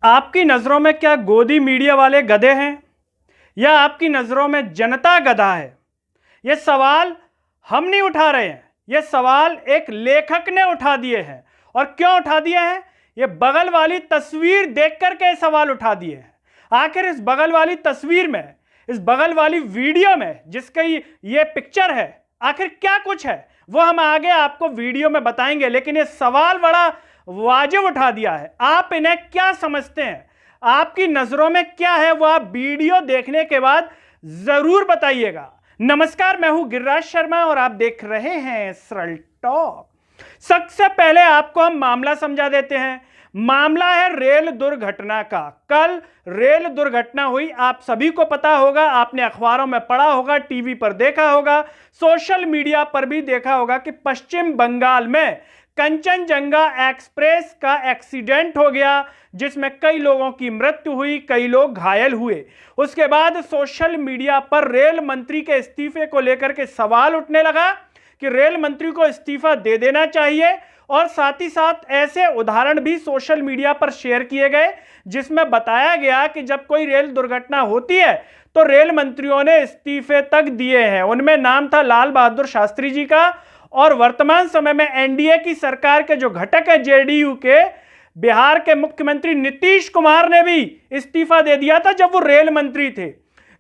आपकी नज़रों में क्या गोदी मीडिया वाले गधे हैं या आपकी नज़रों में जनता गधा है? ये सवाल हम नहीं उठा रहे हैं, ये सवाल एक लेखक ने उठा दिए हैं। और क्यों उठा दिए हैं? ये बगल वाली तस्वीर देख करके सवाल उठा दिए हैं। आखिर इस बगल वाली तस्वीर में, इस बगल वाली वीडियो में जिसका ये पिक्चर है, आखिर क्या कुछ है वो हम आगे आपको वीडियो में बताएंगे। लेकिन ये सवाल बड़ा वाजिब उठा दिया है। आप इन्हें क्या समझते हैं, आपकी नजरों में क्या है, वो आप वीडियो देखने के बाद जरूर बताइएगा। नमस्कार, मैं हूं गिरिराज शर्मा और आप देख रहे हैं सरल टॉक। सबसे पहले आपको हम मामला समझा देते हैं। मामला है रेल दुर्घटना का। कल रेल दुर्घटना हुई, आप सभी को पता होगा, आपने अखबारों में पढ़ा होगा, टीवी पर देखा होगा, सोशल मीडिया पर भी देखा होगा कि पश्चिम बंगाल में कंचनजंगा एक्सप्रेस का एक्सीडेंट हो गया जिसमें कई लोगों की मृत्यु हुई, कई लोग घायल हुए। उसके बाद सोशल मीडिया पर रेल मंत्री के इस्तीफे को लेकर के सवाल उठने लगा कि रेल मंत्री को इस्तीफा दे देना चाहिए। और साथ ही साथ ऐसे उदाहरण भी सोशल मीडिया पर शेयर किए गए जिसमें बताया गया कि जब कोई रेल दुर्घटना होती है तो रेल मंत्रियों ने इस्तीफे तक दिए हैं। उनमें नाम था लाल बहादुर शास्त्री जी का। और वर्तमान समय में एनडीए की सरकार के जो घटक है जेडीयू के, बिहार के मुख्यमंत्री नीतीश कुमार ने भी इस्तीफा दे दिया था जब वो रेल मंत्री थे।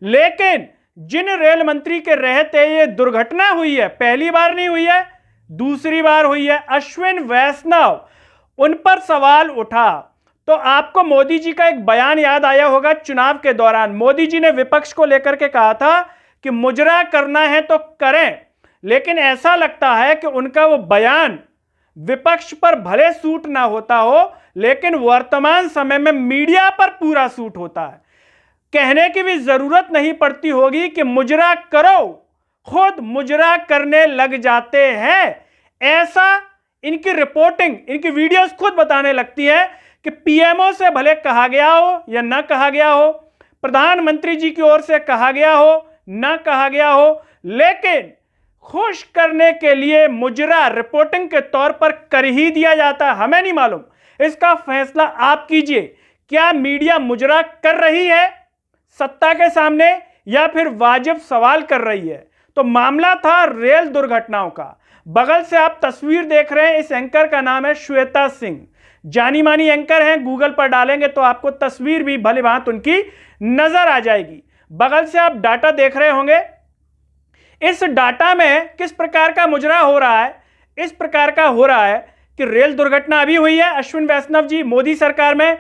लेकिन जिन रेल मंत्री के रहते ये दुर्घटना हुई है, पहली बार नहीं हुई है, दूसरी बार हुई है, अश्विन वैष्णव, उन पर सवाल उठा। तो आपको मोदी जी का एक बयान याद आया होगा। चुनाव के दौरान मोदी जी ने विपक्ष को लेकर के कहा था कि मुजरा करना है तो करें, लेकिन ऐसा लगता है कि उनका वो बयान विपक्ष पर भले सूट ना होता हो, लेकिन वर्तमान समय में मीडिया पर पूरा सूट होता है। कहने की भी जरूरत नहीं पड़ती होगी कि मुजरा करो, खुद मुजरा करने लग जाते हैं। ऐसा इनकी रिपोर्टिंग, इनकी वीडियोस खुद बताने लगती है कि पीएमओ से भले कहा गया हो या ना कहा गया हो, प्रधानमंत्री जी की ओर से कहा गया हो ना कहा गया हो, लेकिन खुश करने के लिए मुजरा रिपोर्टिंग के तौर पर कर ही दिया जाता है। हमें नहीं मालूम, इसका फैसला आप कीजिए। क्या मीडिया मुजरा कर रही है सत्ता के सामने या फिर वाजिब सवाल कर रही है? तो मामला था रेल दुर्घटनाओं का। बगल से आप तस्वीर देख रहे हैं, इस एंकर का नाम है श्वेता सिंह, जानी मानी एंकर हैं। गूगल पर डालेंगे तो आपको तस्वीर भी भली भांति उनकी नजर आ जाएगी। बगल से आप डाटा देख रहे होंगे। इस डाटा में किस प्रकार का मुजरा हो रहा है? इस प्रकार का हो रहा है कि रेल दुर्घटना अभी हुई है अश्विन वैष्णव जी मोदी सरकार में,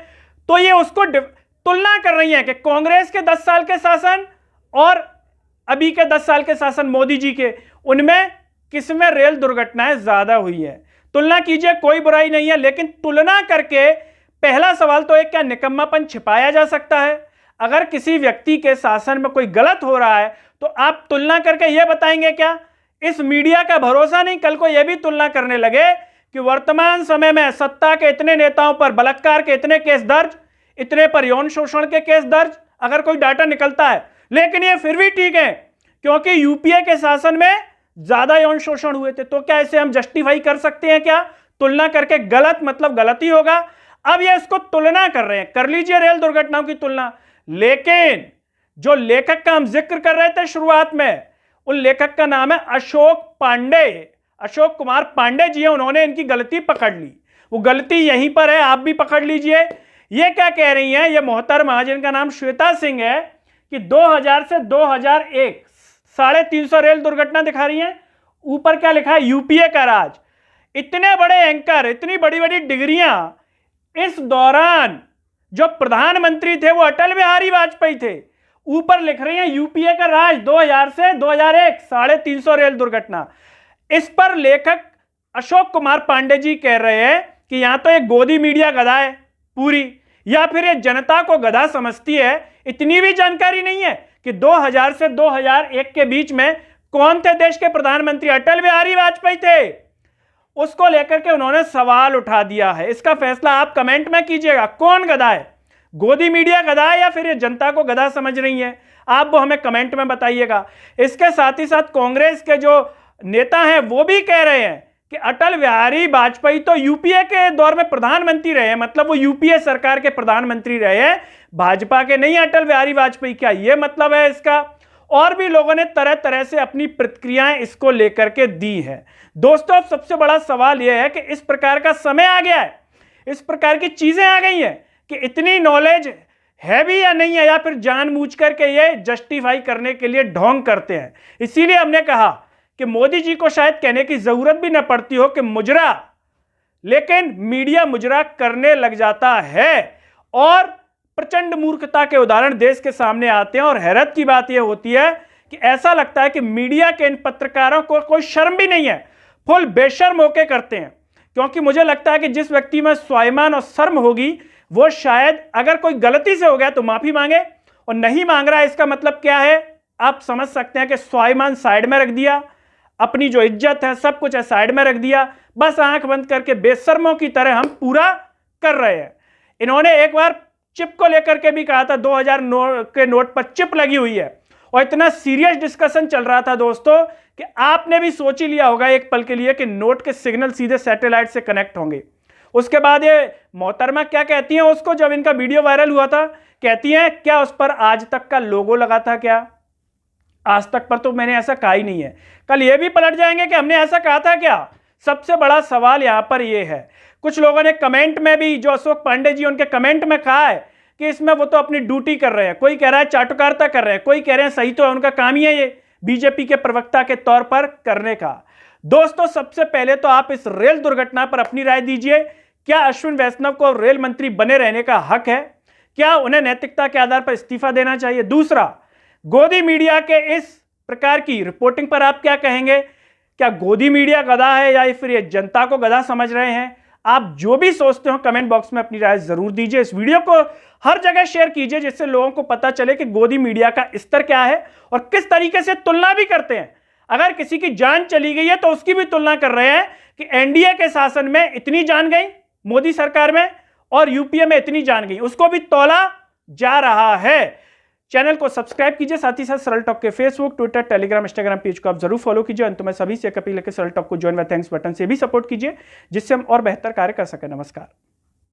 तो ये उसको तुलना कर रही है कि कांग्रेस के 10 साल के शासन और अभी के 10 साल के शासन मोदी जी के, उनमें किसमें रेल दुर्घटनाएं ज्यादा हुई है। तुलना कीजिए, कोई बुराई नहीं है, लेकिन तुलना करके पहला सवाल तो एक, क्या निकम्मापन छिपाया जा सकता है? अगर किसी व्यक्ति के शासन में कोई गलत हो रहा है तो आप तुलना करके यह बताएंगे क्या? इस मीडिया का भरोसा नहीं, कल को यह भी तुलना करने लगे कि वर्तमान समय में सत्ता के इतने नेताओं पर बलात्कार के इतने केस दर्ज, इतने पर यौन शोषण के केस दर्ज, अगर कोई डाटा निकलता है। लेकिन ये फिर भी ठीक है क्योंकि यूपीए के शासन में ज्यादा यौन शोषण हुए थे। तो क्या इसे हम जस्टिफाई कर सकते हैं क्या? तुलना करके गलत मतलब गलत ही होगा। अब ये इसको तुलना कर रहे हैं, कर लीजिए रेल दुर्घटनाओं की तुलना। लेकिन जो लेखक का हम जिक्र कर रहे थे शुरुआत में, उन लेखक का नाम है अशोक पांडे, अशोक कुमार पांडे जी हैं। उन्होंने इनकी गलती पकड़ ली, वो गलती यहीं पर है, आप भी पकड़ लीजिए। ये क्या कह रही हैं ये मोहतरमा, जिनका नाम श्वेता सिंह है, कि 2000 से 2001 350 रेल दुर्घटना दिखा रही हैं। ऊपर क्या लिखा है? यूपीए का राज। इतने बड़े एंकर, इतनी बड़ी बड़ी डिग्रियां, इस दौरान जो प्रधानमंत्री थे वो अटल बिहारी वाजपेयी थे। ऊपर लिख रही हैं यूपीए का राज 2000 से 2001 350 रेल दुर्घटना। इस पर लेखक अशोक कुमार पांडे जी कह रहे हैं कि यहां तो एक गोदी मीडिया गधा है पूरी, या फिर ये जनता को गधा समझती है। इतनी भी जानकारी नहीं है कि 2000 से 2001 के बीच में कौन थे देश के प्रधानमंत्री? अटल बिहारी वाजपेयी थे। उसको लेकर के उन्होंने सवाल उठा दिया है। इसका फैसला आप कमेंट में कीजिएगा, कौन गधा है? गोदी मीडिया गधा है या फिर ये जनता को गधा समझ रही है? आप वो हमें कमेंट में बताइएगा। इसके साथ ही साथ कांग्रेस के जो नेता हैं वो भी कह रहे हैं कि अटल बिहारी वाजपेयी तो यूपीए के दौर में प्रधानमंत्री रहे हैं, मतलब वो यूपीए सरकार के प्रधानमंत्री रहे हैं, भाजपा के नहीं। अटल बिहारी वाजपेयी, क्या ये मतलब है इसका? और भी लोगों ने तरह तरह से अपनी प्रतिक्रियाएं इसको लेकर के दी हैं। दोस्तों, अब सबसे बड़ा सवाल यह है कि इस प्रकार का समय आ गया है, इस प्रकार की चीजें आ गई हैं कि इतनी नॉलेज है भी या नहीं है, या फिर जानबूझ करके ये जस्टिफाई करने के लिए ढोंग करते हैं। इसीलिए हमने कहा कि मोदी जी को शायद कहने की जरूरत भी न पड़ती हो कि मुजरा, लेकिन मीडिया मुजरा करने लग जाता है और प्रचंड मूर्खता के उदाहरण देश के सामने आते हैं। और हैरत की बात यह होती है कि ऐसा लगता है कि मीडिया के इन पत्रकारों को कोई शर्म भी नहीं है, फुल बेशर्म होके करते हैं। क्योंकि मुझे लगता है कि जिस व्यक्ति में स्वाभिमान और शर्म होगी वो शायद अगर कोई गलती से हो गया तो माफी मांगे, और नहीं मांग रहा है इसका मतलब क्या है आप समझ सकते हैं कि स्वाभिमान साइड में रख दिया, अपनी जो इज्जत है सब कुछ है साइड में रख दिया, बस आंख बंद करके बेशर्मों की तरह हम पूरा कर रहे हैं। इन्होंने एक बार चिप को लेकर के भी कहा था, 2000 के नोट पर चिप लगी हुई है, और इतना सीरियस डिस्कशन चल रहा था दोस्तों कि आपने भी सोच ही लिया होगा एक पल के लिए कि नोट के सिग्नल सीधे सैटेलाइट से कनेक्ट होंगे। उसके बाद ये मोहतरमा क्या कहती हैं उसको, जब इनका वीडियो वायरल हुआ था, कहती हैं क्या उस पर आज तक का लोगो लगा था क्या? आज तक पर तो मैंने ऐसा कहा ही नहीं है। कल ये भी पलट जाएंगे कि हमने ऐसा कहा था क्या? सबसे बड़ा सवाल यहां पर यह है, कुछ लोगों ने कमेंट में भी, जो अशोक पांडे जी उनके कमेंट में कहा है कि इसमें वो तो अपनी ड्यूटी कर रहे हैं, कोई कह रहा है चाटुकारिता कर रहे हैं, कोई कह रहे हैं सही तो है, उनका काम ही है ये बीजेपी के प्रवक्ता के तौर पर करने का। दोस्तों, सबसे पहले तो आप इस रेल दुर्घटना पर अपनी राय दीजिए। क्या अश्विन वैष्णव को रेल मंत्री बने रहने का हक है? क्या उन्हें नैतिकता के आधार पर इस्तीफा देना चाहिए? दूसरा, गोदी मीडिया के इस प्रकार की रिपोर्टिंग पर आप क्या कहेंगे? क्या गोदी मीडिया गधा है या फिर ये जनता को गधा समझ रहे हैं? आप जो भी सोचते हो कमेंट बॉक्स में अपनी राय जरूर दीजिए। इस वीडियो को हर जगह शेयर कीजिए जिससे लोगों को पता चले कि गोदी मीडिया का स्तर क्या है और किस तरीके से तुलना भी करते हैं। अगर किसी की जान चली गई है तो उसकी भी तुलना कर रहे हैं कि एनडीए के शासन में इतनी जान गई, मोदी सरकार में, और यूपीए में इतनी जान गई, उसको भी तौला जा रहा है। चैनल को सब्सक्राइब कीजिए, साथ ही साथ सरल टॉक के Facebook, Twitter, Telegram, Instagram page को आप जरूर फॉलो कीजिए। अंत में सभी से अपील है कि सरल टॉक को ज्वाइन व थैंक्स बटन से भी सपोर्ट कीजिए जिससे हम और बेहतर कार्य कर सकें। नमस्कार।